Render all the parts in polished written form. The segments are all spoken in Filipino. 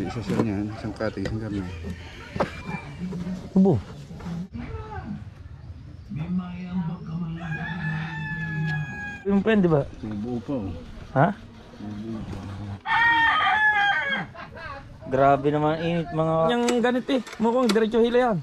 isa sila niyan, isang kati, isang karne. Ubo. Yung pen, di ba? Buo pa oh. Ha? Grabe naman init mga... Yung ganit eh, mukhang diretso hila yan.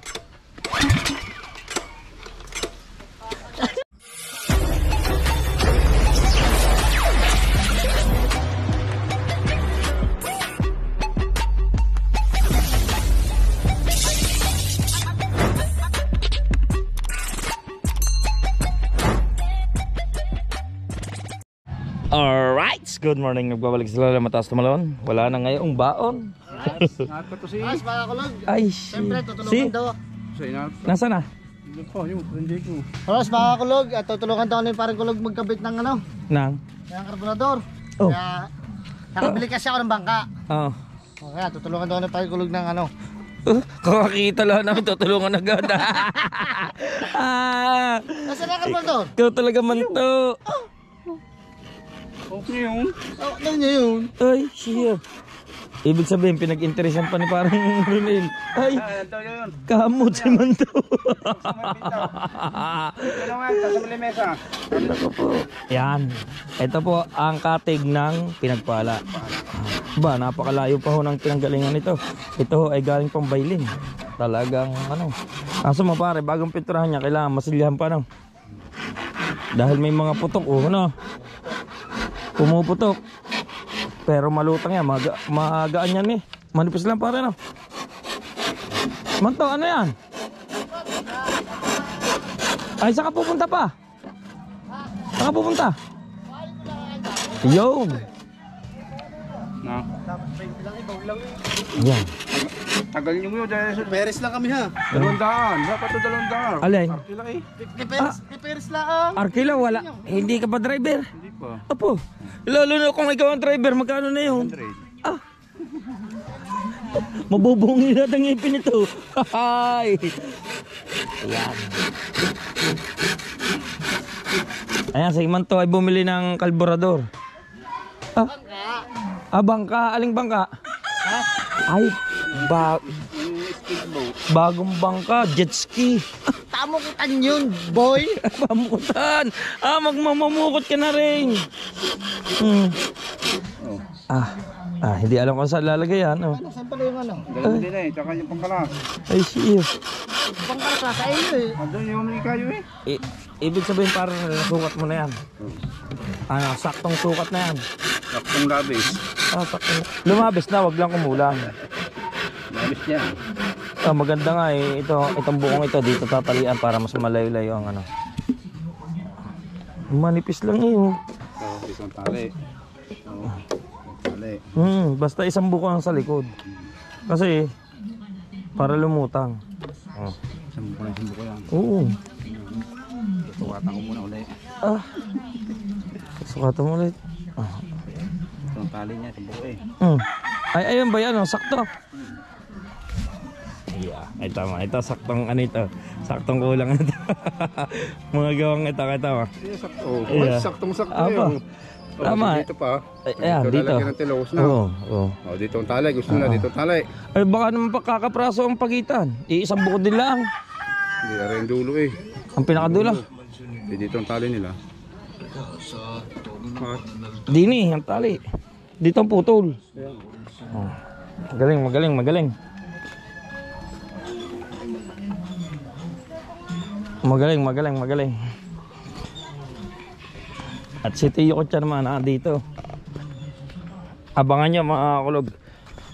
Alright, good morning. Nagbabalik sila ng Mataas Tumalon. Wala na ngayong baon. Ingat pa to si... Mas mga kulog. Ay, Siyempre, tutulungan daw. Sa ingat pa. Nasaan na? Hindi pa, yung hindi ko. Mas mga kulog. At tutulungan daw ni parang kulog magkabit ng ano. Nang? Ng karbonador. Oh. Kaya, nakabili kasi ako ng bangka. Oo. Kaya, tutulungan daw ni parang kulog ng ano. Kakakita lang namin, tutulungan agad. Nasaan na karbonador? Ikaw talaga man to. Okay yun. Oh, ano niya yun? Ay, siya. Ibig sabihin, pinag-interesan pa ni parang Ronel. Ay, Ito yun. kamot si Manto. Ano nga, sa mesa. Ako po. Yan. Ito po ang katig ng pinagpala. Ba, napakalayo pa ho ng pinanggalingan nito. Ito ay galing pang bailin. Talagang ano. Kaso mo pare, bagong pinturahan niya, kailangan masilyahan pa no. Dahil may mga putok, no. Pumuputok. Pero malutang yan, magaan yan eh. Manipis lang pare no. Manto, ano yan? Ay, saan ka pupunta pa? Saan ka pupunta? Yo. Na. Yan. Tagal nyo mo dahil sa... Peres lang kami ha. 200. Dapat to 200. Alay. Kila eh. Peres lang. Arkila, wala. Hindi ka pa driver? Hindi pa. Apo. Lalo na kung ikaw ang driver, magkano na yun? 100. Ah. Mabubungi na ang ipin ito. Ay. Ayan. Ayan, si Manto ay bumili ng kalburador. Ah. Ah, bangka. Aling bangka? Ha? Ay, bagong bangka, jet ski. Tamukutan yun, boy. Pamukutan. Ah, magmamamukot ka na rin. Oh. Hindi alam kung saan lalagay yan. Oh. Ano, saan pala yung ano? Dalawa din eh, tsaka yung pangkalas. Ay, siya. Pangkasa sa iyo eh. Andun yung ikayo eh. Ibig sabihin parang nasukat mo na yan. Ano, saktong sukat na yan. Saktong labis. Ah, saktong. Lumabis na, wag lang kumulang. Labis niya. Ah, maganda nga eh. Itong buong ito, dito tatalian para mas malayo-layo ang ano. Manipis lang eh. Oh. Oh, isang tali. Oh, tali. Basta isang buko lang sa likod. Kasi, para lumutang. Oh. Isang buko yan. Oo. Sukatan ko muna ulit. Ah. Sukatan mo ulit. Ah. Itong tali niya, isang buko eh. Ay, ayun ba yan? Oh, sakto. Yeah, ito ma. Ito, saktong ano ito. Saktong kulang ito. Mga gawang ito. Sakto. Oh, Yeah. saktong-sakto Apa? yun. Oh, Tama. dito pa. Ayan, dito. Lalagyan ng tilos na. Oo. Oh. Oh, dito ang tali. Gusto na dito ang tali. Ay, baka naman pakakapraso ang pagitan. Iisang bukod din lang. Hindi na rin dulo eh. Ang pinakadulo. Dito ang tali nila. Dini, ang tali. Dito ang putol. Oh. Magaling. Magaling. At si Tiyo Kutya naman dito. Abangan nyo mga kulog.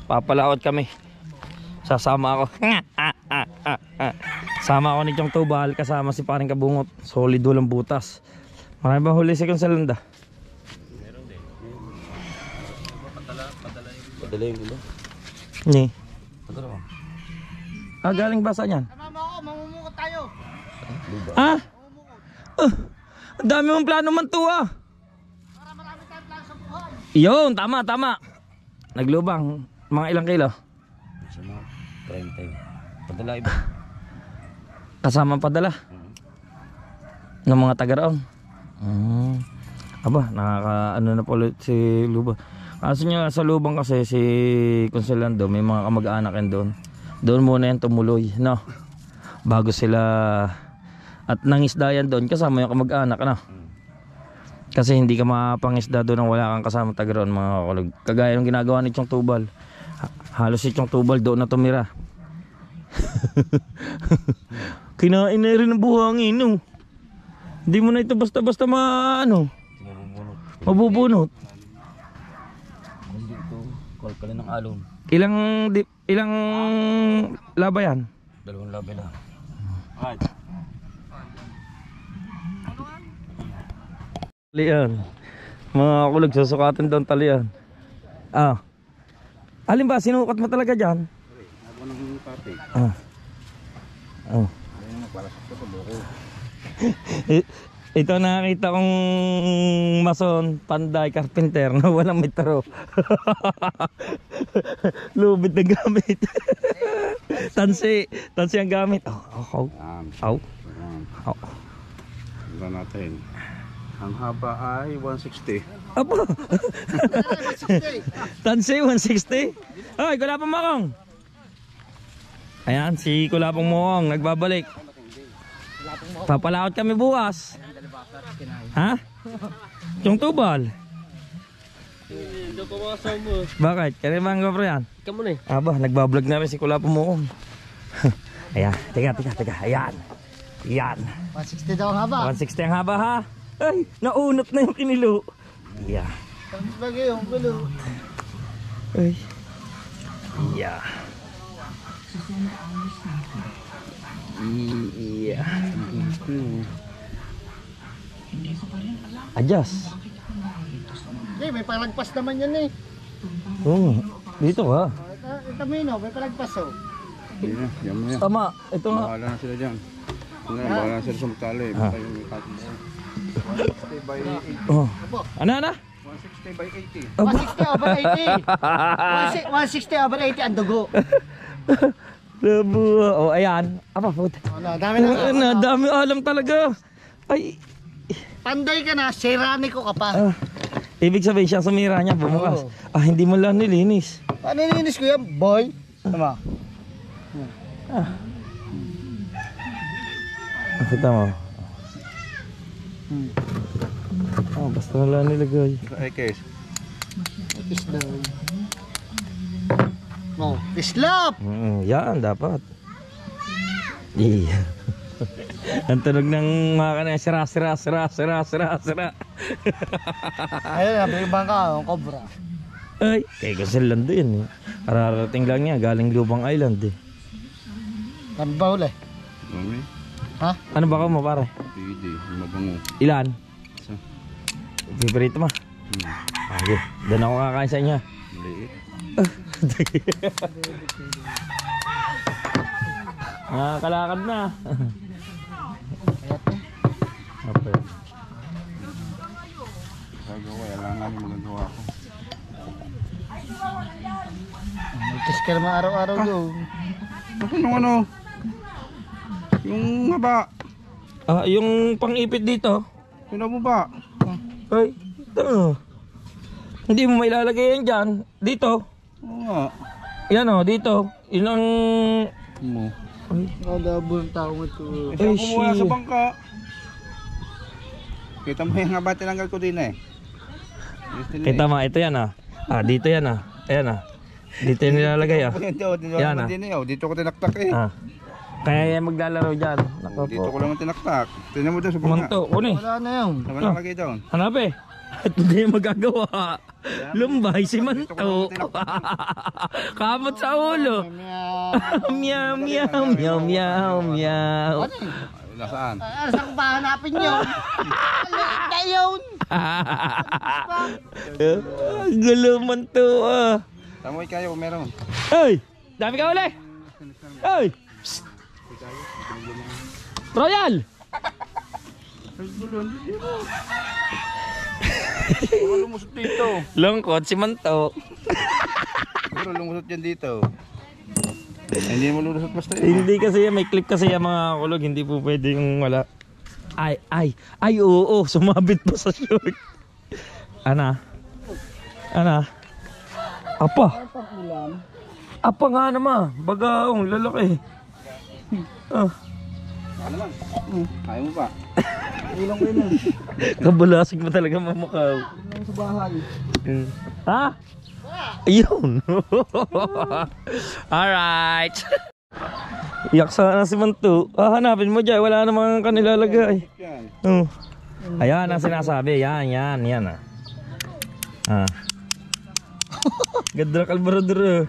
Papalaot kami. Sasama ako. Sama ako ni Chong Tubal kasama si Paring Kabungot. Solid walang butas. Marami ba huli si Consalanda? Meron din. Padala yung ulo. Ni. Galing ba saan yan? Tama mo ako, mamumukot tayo. Ah? Ang dami mong plano man to ah. Para marami tayong plano sa buhay. Yun, tama. Naglubang. Mga ilang kilo? 30. Padala iba. Kasama padala? Ng mga taga-raon? Aba, nakaka ano na po ulit si Luba. Aso nyo sa lubang kasi si Consolando, may mga kamag-anak yan doon. Doon muna yan tumuloy, no? Bago sila at nangisda yan doon kasama yung kamag-anak, no? Kasi hindi ka mapangisda doon nang wala kang kasama taga roon, mga kakulog. Kagaya ng ginagawa ni Chong Tubal. Halos si Chong Tubal doon na tumira. Kinain na rin ang buhangin, no? Hindi mo na ito basta-basta mabubunot. Hindi ito. Kalkalin ng alon. Ilang laba yan? 2 labi na. Ay. Talian. Mga kulog, susukatan doon talian. Alin ba? Sinukat mo talaga dyan? Ako ng papi. Ayun na, para sa loko. Ito nakita kong mason, panday, carpenter na walang metro. Lubid na gamit. Tansi ang gamit. Tignan natin. Ang haba ay 160. Apo. Tansi 160. Ay, Kulapong Mokong. Ayan, si Kulapong Mokong nagbabalik. Papalaot kami bukas. Ha? Chong Tubal. Bakit? Kaya ba ang gopro yan? Ikaw muna eh. Aba, nagbablog na rin si Kulapong Mokong. Ayan, tiga. Ayan. 160 daw ang haba. 160 ang haba ha. Ay, naunot na yung kinilo. Yeah. Lagay yung gulo. Ay. Yeah. Yeah. Adjust. May palagpas naman yan eh. Dito ka. Ito may palagpas oh. Hindi na, yan mo yan. Tama, ito nga. Bahala na sila dyan. Bahala na sila sa magtali. Baka yung may papi. 160 by 80. Oh. Ano? 160 by 80. 160 over 80. 160 over 80 ang dugo. Oh, ayan. Apa, puta. Dami na. Dami alam talaga. Ay. Panday ka na, seraniko ka pa. Ibig sabihin siya sumira niya bumukas. Hindi mo lang nilinis. Paano nilinis ko yan, boy? Tama. Kita mo. Basta na lang nilagay. Ay, case. Islap. Oh, islap! Yan, dapat. Iya. Ang tunog ng mga kanina, sira. Ayun, nabibang ka, ang cobra. Ay, kay Consolando yan eh. Kararating lang niya, galing Lubang Island eh. Ano ba uli? Mami, Ha? Ano ba ka mo pare? pwede. Mabango. Ilan? Isa. Favorite mo? Okay, doon ako kakain sa inyo. Maliit. Kalakad na. Okay. Gagawa, alangan yung magagawa ko. Magkis ka naman araw-araw doon. Ako yung ano? Yung haba. Yung pang-ipit dito. Sino mo ba? Ay, ito. Hindi mo mailalagay yan dyan. Dito. Oo nga. Yan o, dito. Yun ang... Mo. Nadabo ng tao mo ito. Kasi ako muna sa bangka. Kita mo yung haba, tinanggal ko din eh. Kita mo, ito yan dito yan Ayan dito yung nilalagay Yan Dito ko tinaktak eh. Kaya yan maglalaro dyan. Nako Dito ko po. lang tinaktak. Tingnan mo doon sa bangka. Kumanto, kuni. Wala na yun. Nakalagay doon. Hanap eh. At hindi magagawa. Lumbay si Manto. Kamot sa ulo. Meow, meow. Nasaan? Saan ko ba hanapin yun? Alit na yun. Gulo Manto Tamoy kayo, meron. Hey! Dami ka uli! Hey! Psst! Royal! Puro lumusot dito. Lungkot si Manto. Puro lumusot yan dito. Hindi mo lulusot basta yun. Hindi kasi yan, may clip kasi yan mga kulog. Hindi po pwede yung wala. Ay, oo, sumabit po sa short. Ana? Apa. Pang ulam. Apa nga naman. Bagaong lalaki. Ah. Ano naman? Ayaw mo pa? Ulam ko yun. Kabalasig mo talaga mamakaw. Ulam sa bahay. Ha? Ayun. Alright. Iyak sana si Mantu. Hanapin mo dyan. Wala namang kanilalagay. Yan. Oh. Ayan ang sinasabi. Yan. Ah. Ganda kalbarador.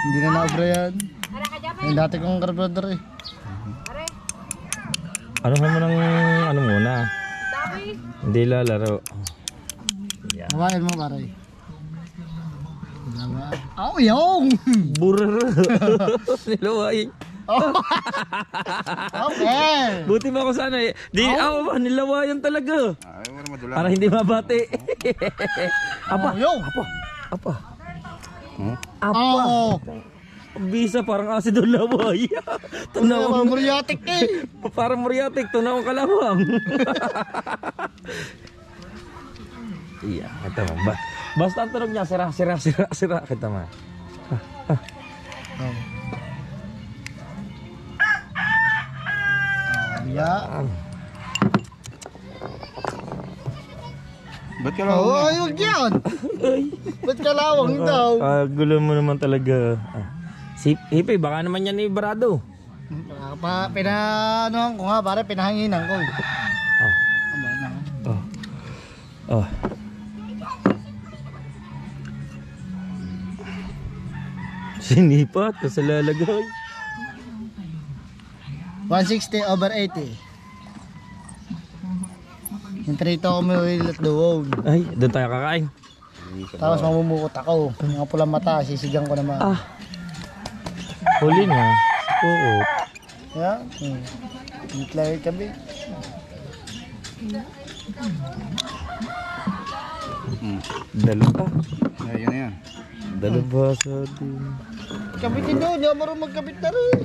Hindi na naobra yan. Yung dati kong karburador eh. Ano naman ang ano muna? Hindi lalaro. Yan. Hawain mo pare. Oh, yung! Burr. Nilaway. Okay! Buti mo ako sana eh. Di ako nilawayan talaga. Ayaw mo na madula. Para hindi mabati. Apa? Yung! Apa? Hmm? Apa? Oh! Bisa parang asido laway. Parang Tunawang muriatik eh! parang muriatik, tunawang kalawang. Iya, kita mah. Basta ang tunog niya, sira. Kita mah. Yeah. Ba't ka lang? Oh, ayun yan! Ba't kalawang daw? Gulo mo naman talaga. Si Hipe, baka naman yan ibarado. Pinanohan ko nga pare, pinahanginan ko. Oh. Aba na. Oh. Sinipat, sa lalagay. 160/80. Yung trito ako may at doon. Ay, doon tayo kakain. Tapos mamumukot ako. Yung mga pulang mata, sisigang ko naman. Huli na. Oo. Yeah? Itlay kami. Dalawa. Yan na yan. Dalawa sa din. Kabitin doon, hindi ako marunong magkabit na rin.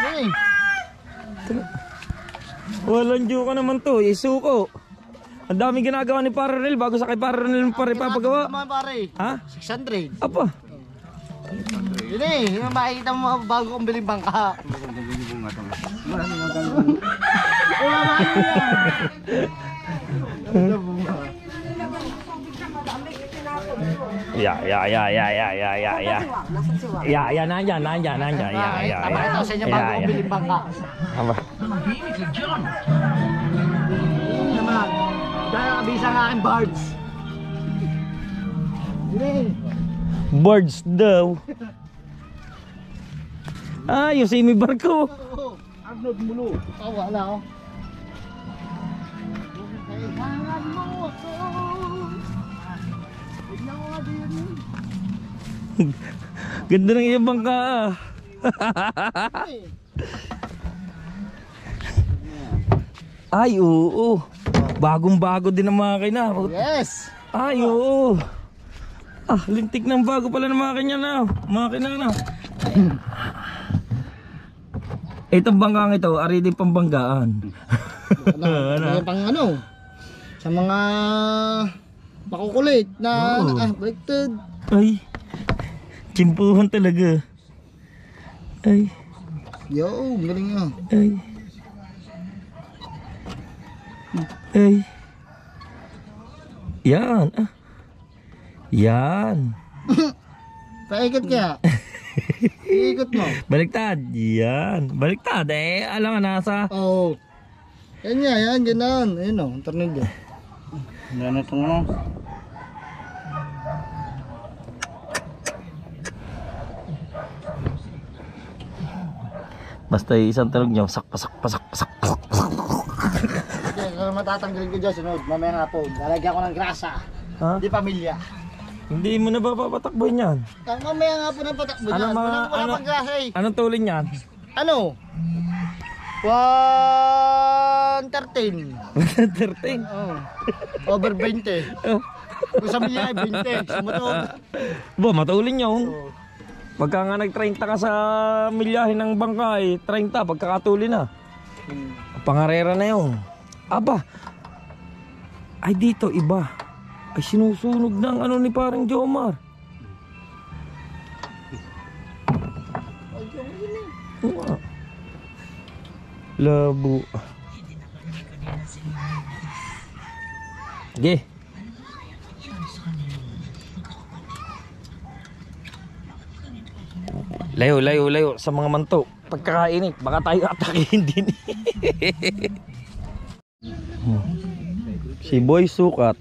Hey. Walang due ka naman to, isuko. Ang daming ginagawa ni Paranel bago sa kay Paranel pa rin papagawa. Naman pare. Ha? 600. Apa? Yun eh, yung makikita mo bago kong biling bangka. Ya, nandyan. Tapakita ko sa inyo bago kong biling bangka. Apa? Yun naman. Dahil kabisa ng aking birds. Yun eh. Birds daw. Yung simi barko. Arnold Mulo. Wala ako. Kailangan mo ako. Tignan ko nga din. Ganda ng iyong bangka. Ay, oo. Bagong-bago din ang makina. Yes. Ay, oo. Lintik ng bago pala ng makina na. Itong banggang ito, ari din pambanggaan. Ano? Pang ano? Sa mga makukulit na baliktad. Ay, chimpuhan talaga. Ay, Yo, galing nga. Ay. Yan. Yan. Paikot kaya. Iikot mo. Baliktad. Yan. Baliktad eh. Alam nga nasa. Oo. Yan nga, yan, ganun. Ayun o, ang tornilyo. Yan na itong ano. Basta isang tunog nyo. Pasak. Okay, kung matatanggalin ko dyan, sunod, mamaya nga po, lalagyan ko ng grasa. Ha? Di pamilya. Hindi mo na ba papatakboy niyan? Mamaya nga po ng patakbo Ano niyan. mga- Wala ano- pang grasa eh. Anong tulin niyan? Ano? 113. 13. Oh. Over 20. Oh. Kung sa milya ay 20. Sa motor. Matulin yun. Pagka nga nag-30 ka sa milyahin ng bangka eh, 30 pagkakatuli na. Pangarera na yun. Aba. Ay dito iba. Ay, sinusunog ng ano ni parang Jomar. Oo nga. Labo. Sige. Layo sa mga manto. Pagkakainit, baka tayo atakihin din. Si Boy Sukat.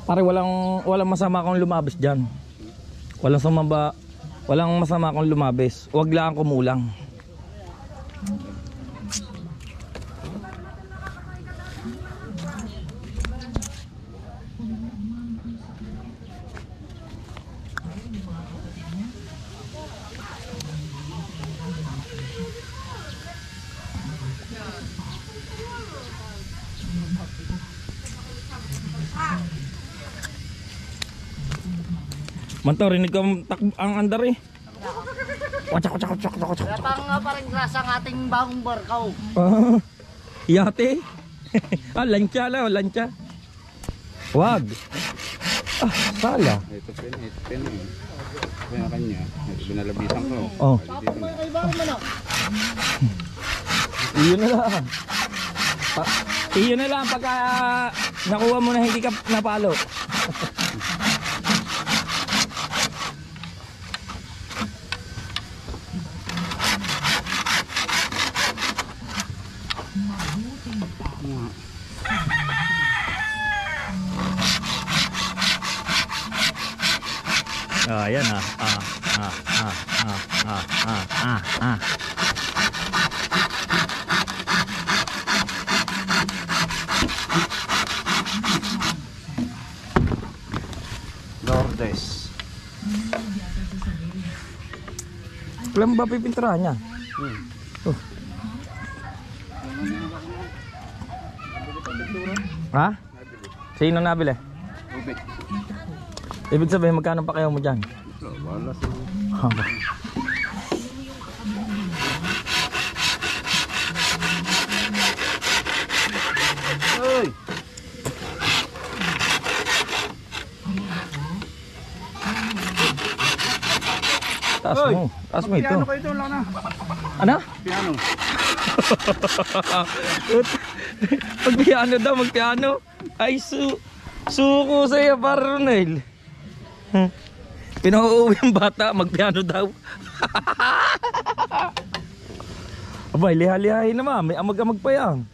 Pare, walang masama kung lumabis diyan. Walang masama kung lumabis. Huwag lang kumulang. Manto, rinig ko ang andar eh. Kaya parang grasa ang ating bagong barkaw. Yate. Lancha lang, lancha. Wag. Sala. Ito pen eh. Kaya kanya, binalabisan ko. Oh. Dito na. Iyon na lang. Iyon na lang pagka nakuha mo na hindi ka napalo. Ayan Lourdes. Alam ba pipinturahan niya? Ha? Sino nabili? Ubit. Ibig sabihin magkano pa kayo mo dyan? Wala sa... Hoy! Taas mo ito. Piano kayo ito lang na. Ano? Piano. Magpiano daw, magpiano. Ay, suko sa'yo para Ronel. Pinauuwi yung bata, magpiano daw. Abay, liha-lihahin naman. May amag-amag pa yan.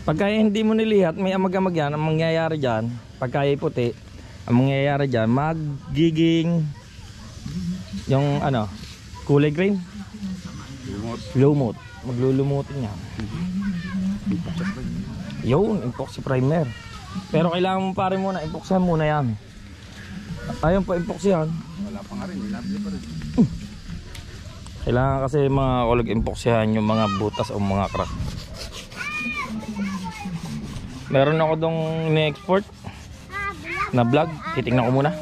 Pagka hindi mo nilihat, may amag-amag yan. Ang mangyayari dyan, pagka puti, ang mangyayari dyan, magiging yung ano, kulay green. Lumot. Maglulumutin yan. Yun, epoxy primer. Pero kailangan mo pare muna, epoxyhan muna yan. Ayun pa, epoxyhan. Wala pa nga rin, nilabli pa rin. Kailangan kasi mga kulag epoxyhan yung mga butas o mga crack. Meron ako dong ni-export na vlog, titignan ko muna.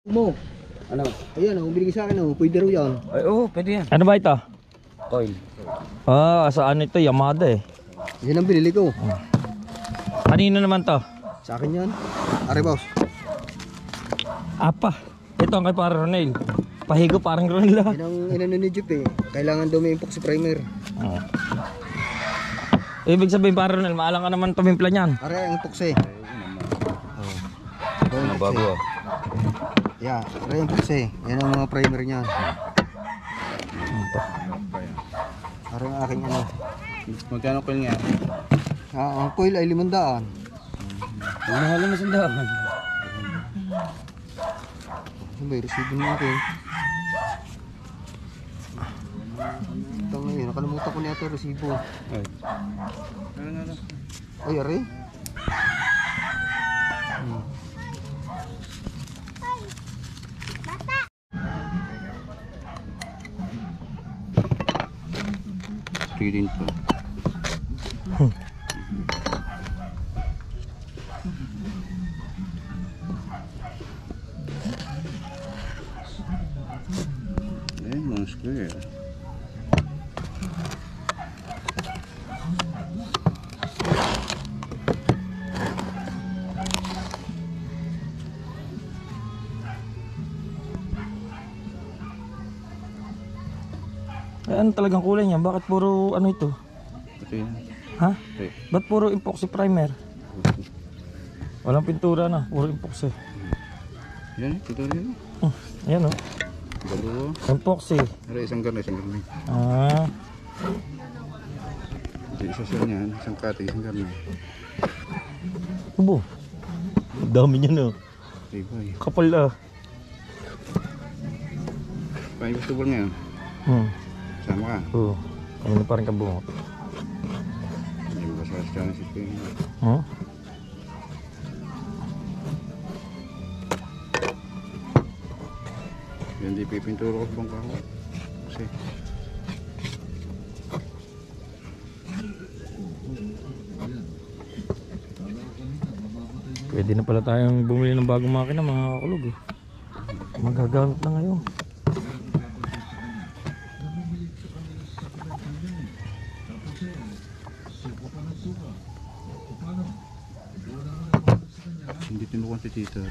Mo. Ano? Ayan, binigay sa akin, pwede raw yan. Ay, oo, pwede yan. Ano ba ito? Coil. Saan ito? Yamada eh. Yan ang binili ko. Kanino naman to? Sa akin yan. Are boss. Apa. Ito ang kay para Ronel. Pahigo parang Ronel lang. Yan ang inano ni Jeep eh. Kailangan daw may epoxy primer. Ibig sabihin para Ronel, maalang ka naman tumimpla niyan. Are ang epoxy. Ano bago? Yeah, are ang epoxy. Yan ang mga primer niyan. Are ang aking ano. Magkano ko nga? Ang coil ay 500. Mahal na sandahan. Ano ba, resibo natin. Ito ngayon, nakalimutan ko na ito resibo. Ay. Ano? Ay, are. Rin to. ng square. Eh, ano talagang kulay niya? Bakit puro ano ito? Ito yan. Ha? Okay. Ba't puro epoxy primer? Walang pintura na, puro epoxy. Yan, ito rin. Ayan o. Dalawa. Epoxy. Pero isang garni, isang garni. Ah. Isa siya niyan, isang kati, isang garni. Ubo. Dami niya no. Tibay. Kapal ah. Pa-investable ngayon. Sama ka. Oo. Kami na parang kabungot. Hindi mo sa channel si Ping. Yan di pipinturo ko sa bangka ko. Kasi Pwede na pala tayong bumili ng bagong makina mga kakulog eh. Magagamit na ngayon. hindi tinukuhan si Tita.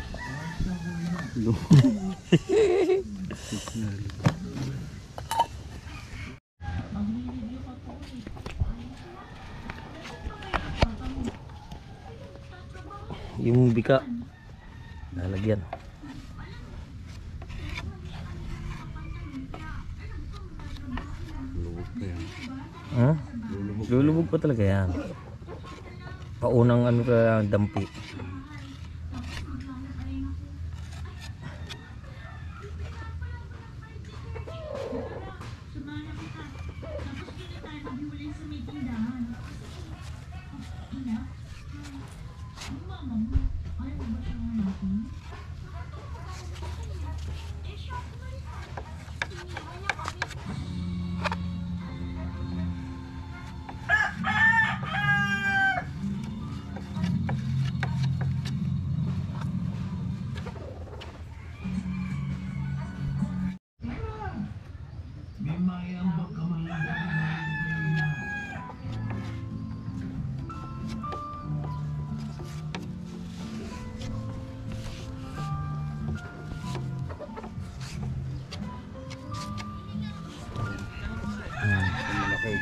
Yung bika lalagyan. Lulubog pa yan. Huh? Lulubog pa talaga yan. Paunang ano ka dampi. Malaki.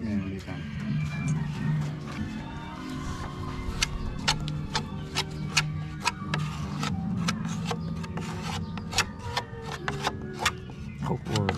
Yan, dito. Couple.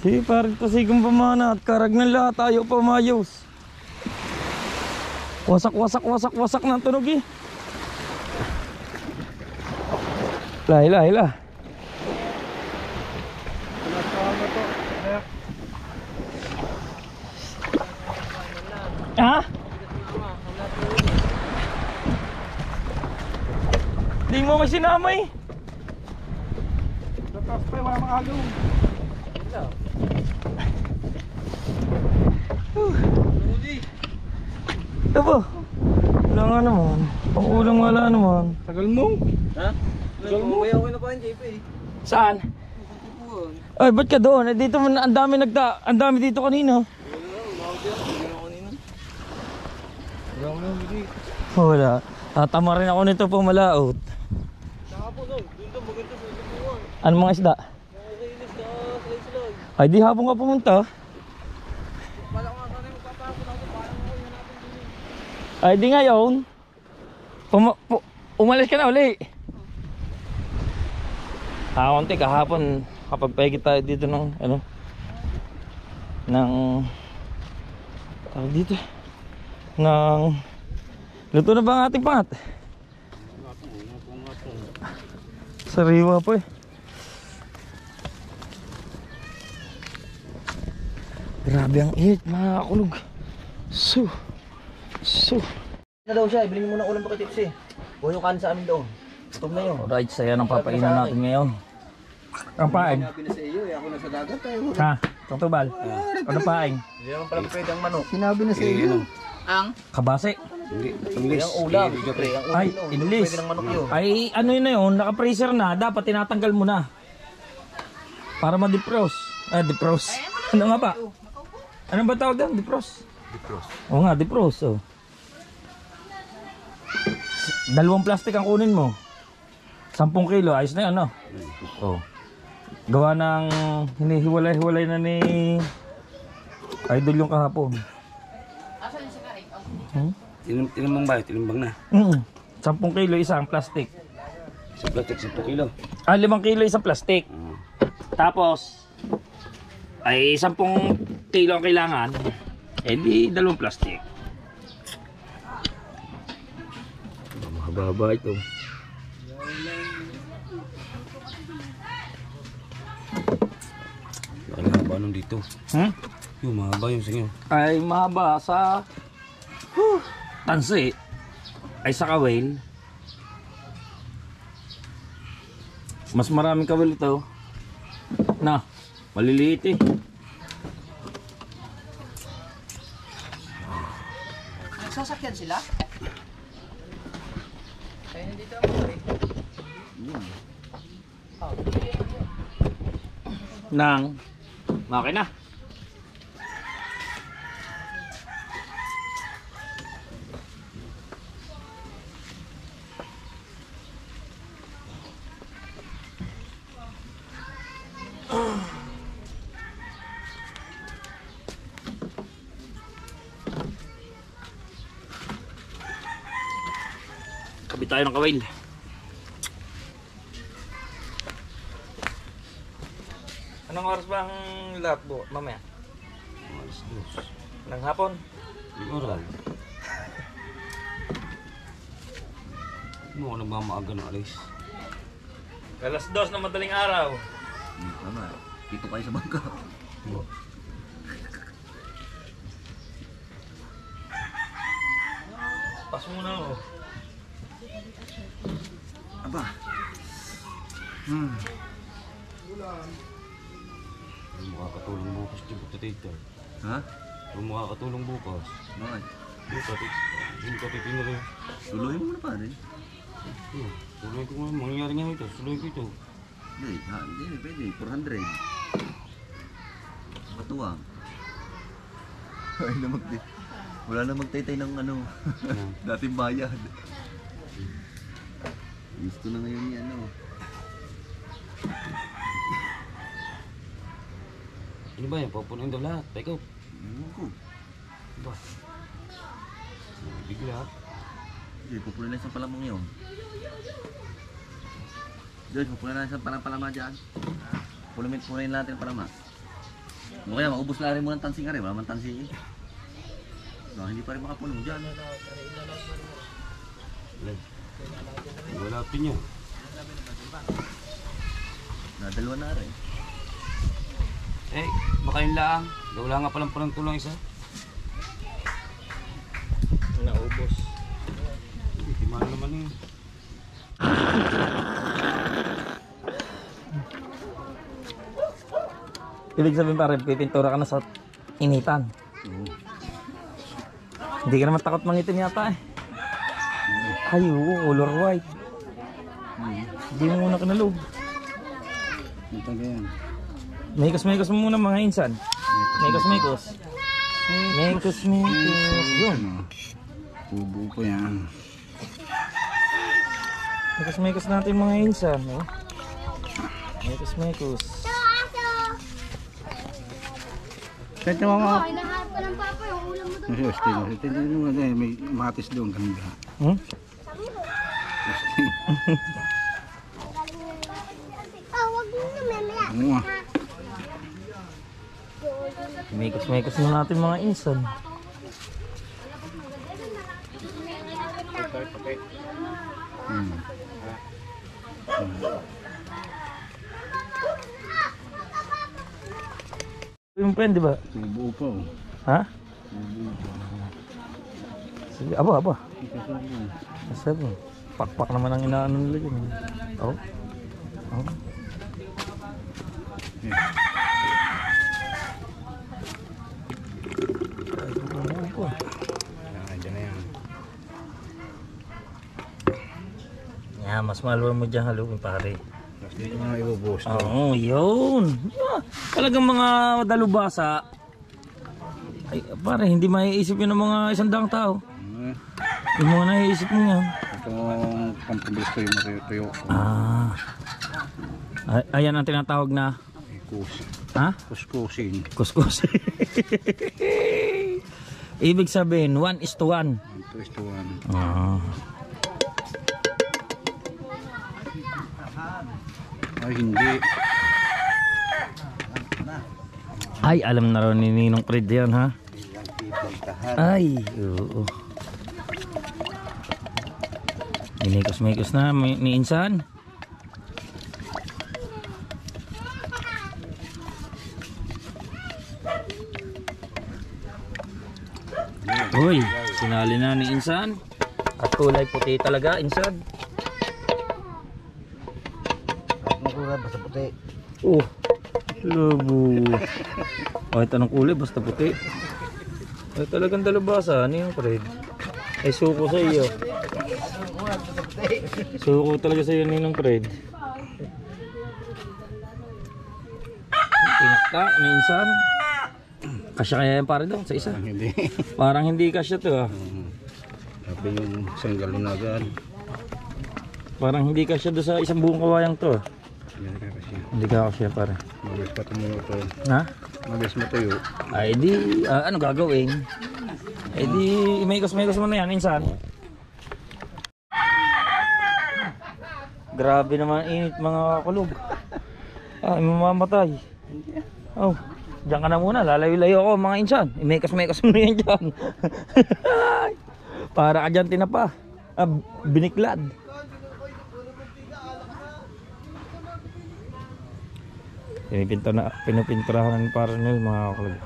Sige parang pasigong pamana at karag ng lahat tayo pamayos. Wasak ng tunog eh. Hila. Ha? Di mo may sinama eh. Tapos pa, wala makagaw. Ito po. wala nga naman. Pang-ulam wala naman. Tagal mo. Ha? Tagal mo. Kaya ako na pa yung JP eh. Saan? Ay, ba't ka doon? Eh, dito man, ang dami dito kanina. Wala. Tatama rin ako nito pumalaot. Ano mga isda? Ay, di hapon ka pumunta. Ay, di ngayon. Umalis ka na uli. Konti kahapon kapag paigit tayo dito ng ano ng tawag dito ng luto na ba ang ating pangat? Sariwa po eh. Grabe ang init mga kakulog. So Na daw siya, bilhin mo muna ulam pa tips eh. Huwag yung kanin sa amin doon. Gutom na yun. Alright, saya ng papainan natin ngayon. Ang paing? Sinabi na sa iyo eh, ako nasa dagat tayo. Ha? Tungtubal? Ano paing? Hindi naman pala pwede ang manok. Sinabi na sa iyo. Kabase? Yung ulam. Pre, ang ulam Ay, yun. English. Pwede ng manok yun. Ay, ano yun na yun? Naka-freezer na. Dapat tinatanggal mo na. Para ma-defrost. Defrost. Ano nga ba? Ano ba tawag doon? Defrost? Defrost. Oo nga, defrost. Oh. 2 plastic ang kunin mo. 10 kilo. Ayos na yun, no? Oh. Gawa ng hinihiwalay-hiwalay na ni Idol yung kahapon. Tinimbang ba? Tinimbang na. 10 kilo isang plastic. Sa plastic, 10 kilo. 5 kilo isang plastic. Tapos ay 10 kilo ang kailangan. Eh di 2 plastic. Mahaba ito. Laki haba nung dito. Yung mahaba yung singaw. Ay mahaba sa tansi. Ay sa kawil. Mas maraming kawil ito. Na, maliliit eh. Nagsasakyan sila? Kaya nandito ang Nang makina. Kabit tayo ng kawil. Anong oras ba ang lahat po? Mamaya? Alas 2. Nang hapon? Oral. Mo ako nagmamaaga ng alis. Alas 2 na madaling araw. Tama, dito kayo sa bangka. Pas muna ako. Aba. Ano makakatulong bukas yung potato? Ha? Ano makakatulong bukas? Bakit? Yung potato na rin. Tuloy mo muna pa rin. Tuloy ko nga. Mangyayari nga ito. Tuloy ko ito. Hindi, pwede. 400. Katuwang. Wala na magtaytay ng ano. Dating bayad. Gusto na ngayon ni ano. Ano ba yan? Papunuin daw lahat. Teka. Ewan ko. Ba? Bigla. Hindi, pupunin na isang palamang yun. Diyos, pupunin na isang palama dyan. Punin natin palama. O kaya, maubos na rin mo ng tansing ka rin. Wala man tansing eh. No, hindi pa rin makapuno dyan. Wala pin yun. Nadalwa na rin. Eh, baka yun lang. Wala nga palang palang tulang isa. Naubos. Hindi mahal naman eh. Ibig sabihin pa rin, pipintura ka na sa initan. Hindi ka naman takot mangitim yata eh. Ay, oo, color white. Hindi mo muna kinalog. Ito ganyan. Mekos mo muna mga insan. Mekos. Yun. Bubuo po yan. Mekos natin mga insan. Oh. Mekos. Kahit naman mga... Hinahanap ka ng papa yung ulam mo doon. Ito may matis doon. Ganda. Hmm? Wag mo na mamaya. Ano nga? Mekos na natin mga insan. Yung pen, di ba? Bubuo pa oh. Ha? Sige, aba. Sabi, pakpak naman ang inaano nila yun. Oh. Diyan na yan. Yeah, mas maluwag mo dyan haluin pare. Tapos dito mga ibubuhos. Oo, yun. Yeah. Talagang mga dalubasa. Ay, pare, hindi maiisip yun ng mga 100 tao. Yung mga naiisip mo yan. Itong pampabilis ko yung matuyo. Ayan ang tinatawag na Kuskusin. kuskus. Ibig sabihin 1:1. 1:1. Ay hindi. Ay, alam na rin ni Ninong Fred yan, ha? Ay, oo. Minikos na ni Insan. Uy, sinali na ni Insan. At kulay puti talaga, Insan. Basta puti. Oh, labo. Kahit anong kulay, basta puti. Ay, talagang dalubasa. Ano yung Fred? Ay, suko sa iyo. Suko talaga sa iyo, Ninong Fred. Tinakta, minsan. Kasya kaya yan pare doon sa isa? Hindi. Parang hindi kasya to ah. Sabi yung isang galon agad. Parang hindi kasya doon sa isang buong kawayang to. Yan ka kasi. Hindi ka kasya pare. Mabilis pa tumuyo to. Ha? Mabilis matuyo. Ay di, ano gagawin? Ay di, imekos mo na yan, insan. Grabe naman init mga kulog. Ah, mamamatay. Oh, diyan ka na muna, lalayo-layo ako mga insan. Imekos mo na yan dyan. Para ka dyan tinapa. Biniklad. Pinupinturahan para nyo mga kulog.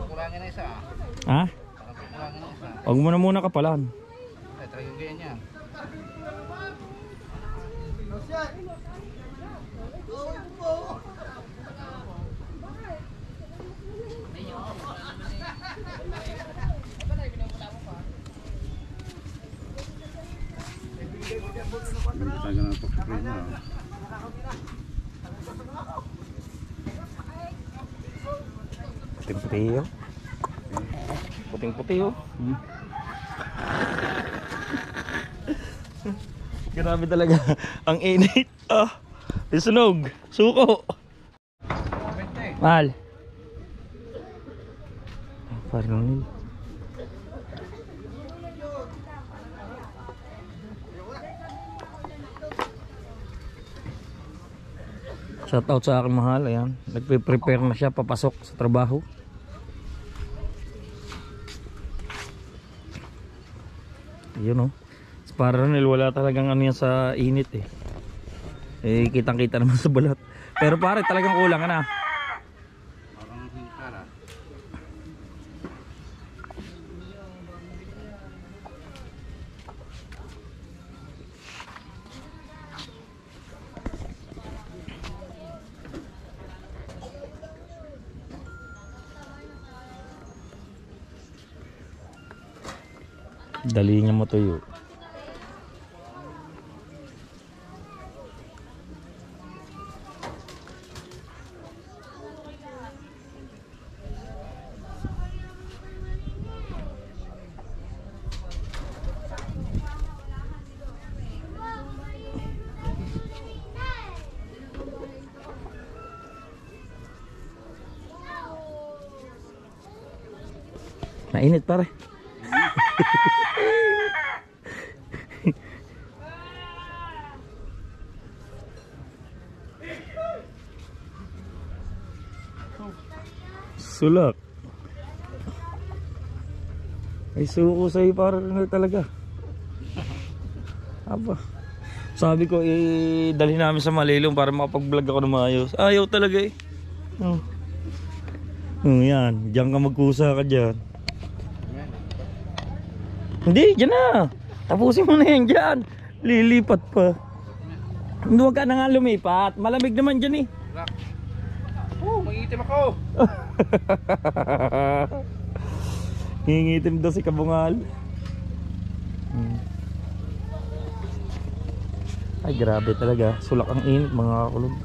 Kurangin na isa. Ha? Kurangin na isa. Huwag mo na muna kapalan. Ay, try yung ganyan yan. Ganda talaga ng pagkakulay na. Puting-puti yun. Puting-puti yun. Grabe talaga. Ang init. Isunog. Suko. Mahal. Parang nil. Shout out sa aking mahal. Ayan. Nagpe-prepare na siya papasok sa trabaho. Yun oh. Para nil wala talagang ano yan sa init eh. Eh kitang kita naman sa balat. Pero pare talagang kulang ka na. Parang hingkara. Dali niya matuyo. Mainit pare. Sulak. Ay suko sa'yo para talaga. Aba. Sabi ko dalhin namin sa Malilong para makapag-vlog ako ng maayos. Ayaw talaga eh. Oh. Yan, diyan ka magkusa ka dyan. Hindi, dyan na. Tapusin mo na yan dyan. Lilipat pa. Hindi, huwag ka na nga lumipat. Malamig naman dyan eh. Oh, mangitim ako. Hingitim daw si Kabungal. Ay grabe talaga. Sulak ang init mga kakulog.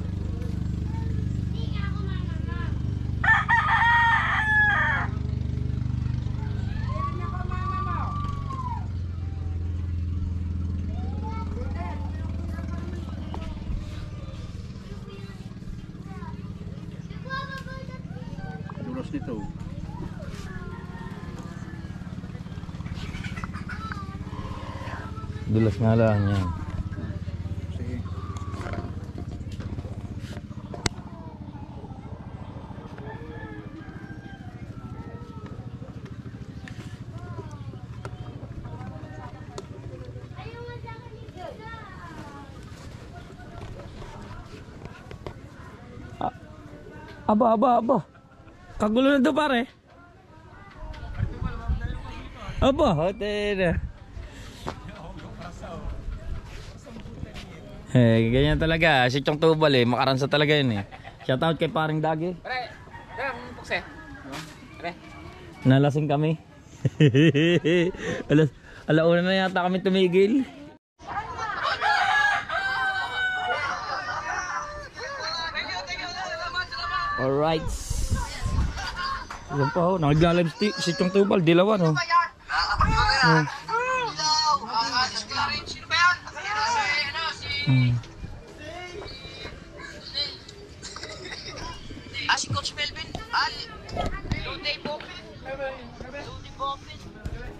Dulos nito. Dulas nga lang yan. Sige. Aba. Kagulo na daw pare. Aba, hotel na. Ganyan talaga. Si Chong Tubal makaransa talaga yun eh. Shoutout kay paring Dagi. Nalasing kami. Alauna na yata kami tumigil. Alright. Yan pa ho, nagla-live si Chong Tubal, dilawan ho. Si Coach Melvin, Luday Bopin.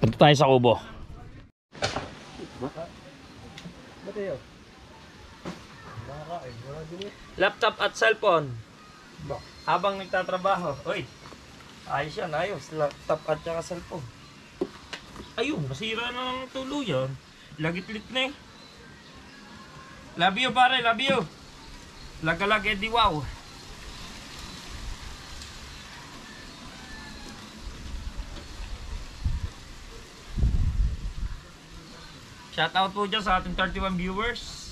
Punta tayo sa kubo. Laptop at cellphone. Habang nagtatrabaho. Uy, ayos yan, ayos. Laptop at saka cellphone. Ayun, nasira na ng tuluyan. Lagit-lit na eh. Love you pare, love you. Lagalag edi wow. Shoutout po dyan sa ating 31 viewers.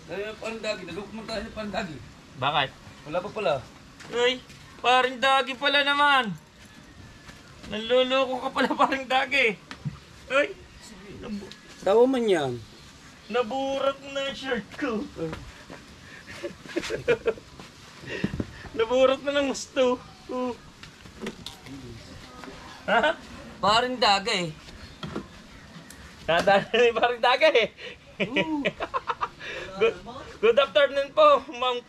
Kaya parang Dagi, nalukman tayo ng parang Dagi. Bakit? Wala pa pala. Uy, paring Dagi pala naman. Nanloloko ka pala paring Dagi. Uy, Tawa man yan. naburat na yung shirt ko. Naburat na ng gusto. Ha? Parang Dagi. Nadala na yung paring Dagi. Good afternoon po, Ma'am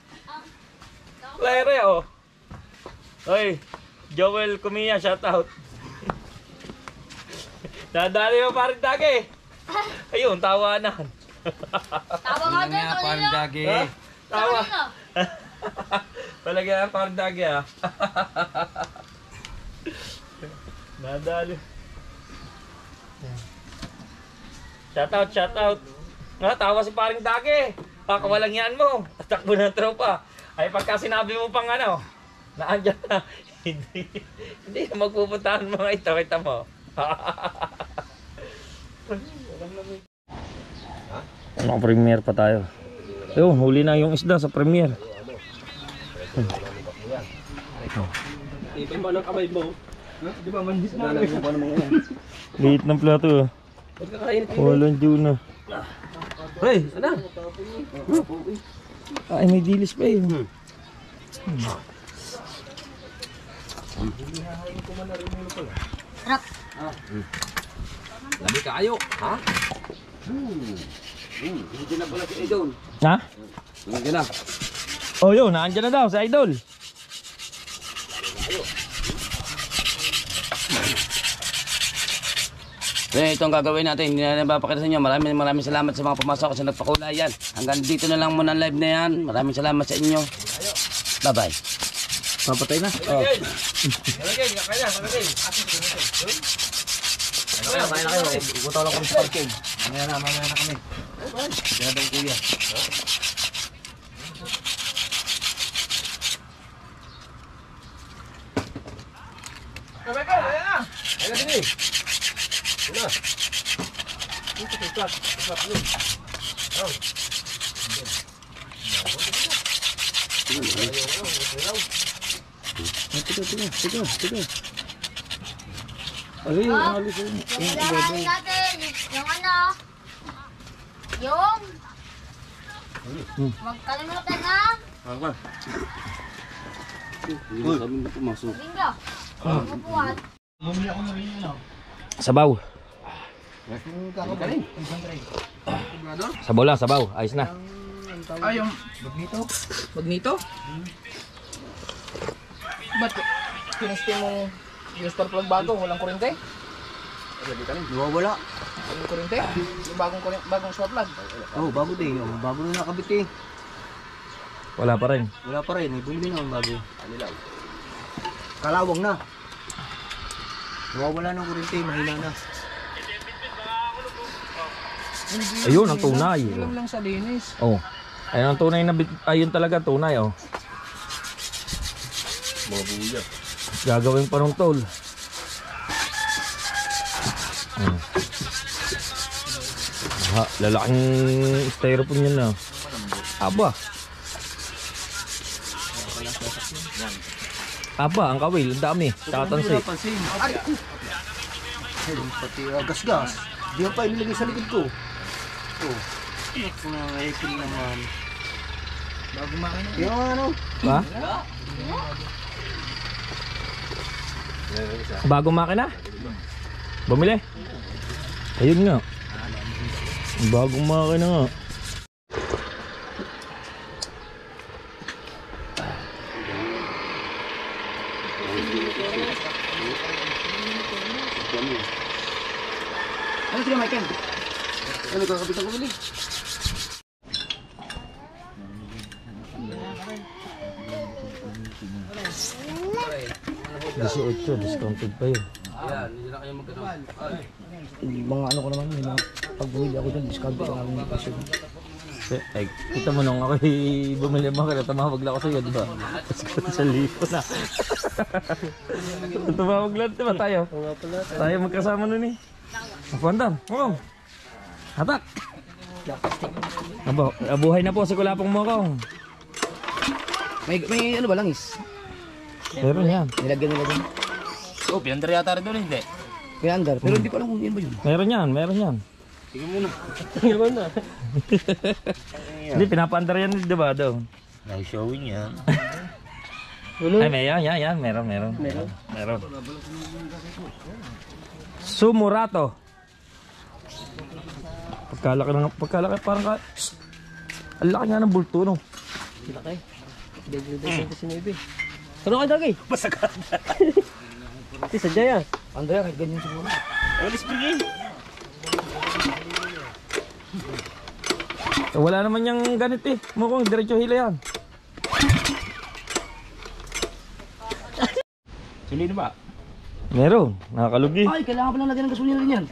Claire, oh. Oy, Joel Kumiya, shout out. Nadali mo paring Dagi. Ayun, tawanan. Tawa nga din, Parang Dagi. Ha? Tawa. Kanina. Talaga ang paring Dagi, ah. Nadali. Shout out. Tawa si paring Dagi. Kakawalang yan mo. Takbo ng tropa. Ay pagka sinabi mo pang ano, naandyan na. Hindi na magpupuntahan mga ito. Kita mo. Naka-premiere pa tayo. Ayun, huli na yung isda sa premiere. Ipin mo ng kamay mo. Di ba manhis na lang yung paano mga yan? Liit ng plato ah. Walang tuna. Hey, ano? Ay, may dilis pa yun. Labi kayo, ha? Hindi na pala si Idol. Ha? Hindi na. Oh yun, naandyan na daw sa Idol. Ito ang gagawin natin, hindi na napapakita sa inyo. Maraming salamat sa mga pumasok sa nagpakulay yan. Hanggang dito na lang muna ang live na yan. Maraming salamat sa inyo. Bye-bye. Papatay na. Oh. Kaya na kayo. Ikutan lang kami sa parking. Mamaya na kami. Kaya daw kuya. Ay, halos yun. Kailangan natin yung ano, yung magkalimutan na bingo. Upuan. Sabaw. Sabaw lang, sabaw. Ayos na. Ay, yung Magnito? Ba't pinasti mo yung star plug bago, walang kurente? Wala. Walang kurente? Yung bagong star plug. Oh, bago din. Oh, bago na nakabit eh. Wala pa rin. Wala pa rin. Bumili na ang bago. Kalawang na. Nawawala ng kuryente. Mahina na. Ayun, ang tunay. Alam lang sa linis. Oh. Ayun ang tunay na ayun talaga tunay oh. Mabuya. Gagawin pa ng tol. Lalaking styrofoam yan na. Aba. Aba, ang kawil, ang dami. Tatansi. Ay! Pati gas-gas. Di pa ililagay sa likod ko. Oh. Ipin naman. Bago makina. Yung ano? Ha? Bagong makina? Bumili? Ayun nga. Bagong makina nga. Ano sila, Michael? Ano kakabit ang kumili? Discounted pa yun. Mga ano ko naman, yung mga pag bumili ako dyan, discount ko namin yung pasyon. Ay, kita mo nung ako bumili mo kaya tumawag lang ako sa iyo, di ba? Sa lipo na. Tumawag lang, di ba tayo? Tayo magkasama nun eh. Magpandam, oo. Hatak. Abuhay na po sa kulapong mo ko. May ano ba langis? Meron yan. Nilagyan nila dyan. Oh, pinandar yata rin doon, hindi. Pinandar. Pero hindi ko alam kung yun ba yun. Meron yan, meron yan. Tingnan muna. Hindi, pinapandar yan, di ba, daw? Nag-showing yan. Ay, may yan, meron. Sumurato. Pagkalaki, parang ka... Ang laki nga ng bulto, no? Laki. Dagdag sa sinibig. Ano ka dagay? Masagat. Ito sadya yan. Andaya, kahit ganyan siguro. Alis bigay. Wala naman yung ganit eh. Mukhang diretso hila yan. Suli na ba? Meron, nakakalugi. Ay, kailangan pa lang lagyan ng gasolina rin yan.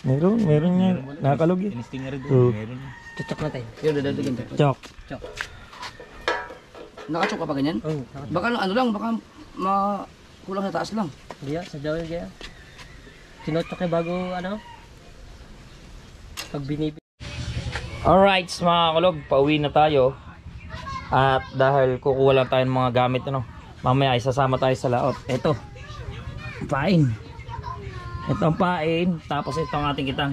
Meron yan. Nakakalugi. Inisting nga rin Oo. doon. Meron. Chok natin. Yun, dadagdagan tayo. Chok. Nakachok ka pa ganyan? Oo. Baka ano lang, baka kulang sa taas lang. Hindi yan, sadya yun kaya. Sinochok niya bago ano? Pag binibig. Alright mga kulog, pauwi na tayo. At dahil kukuha lang tayo ng mga gamit, ano, mamaya isasama tayo sa laot. Ito, pain. Ito ang pain. Tapos ito ang ating kitang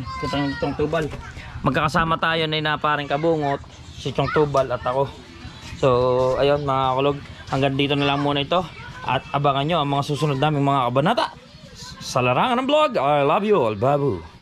tubal. Magkakasama tayo na paring Kabungot, si Chong Tubal at ako. So ayun mga kulog, hanggang dito na lang muna ito. At abangan nyo ang mga susunod naming mga kabanata sa Larangan ng Vlog. I love you all, babu.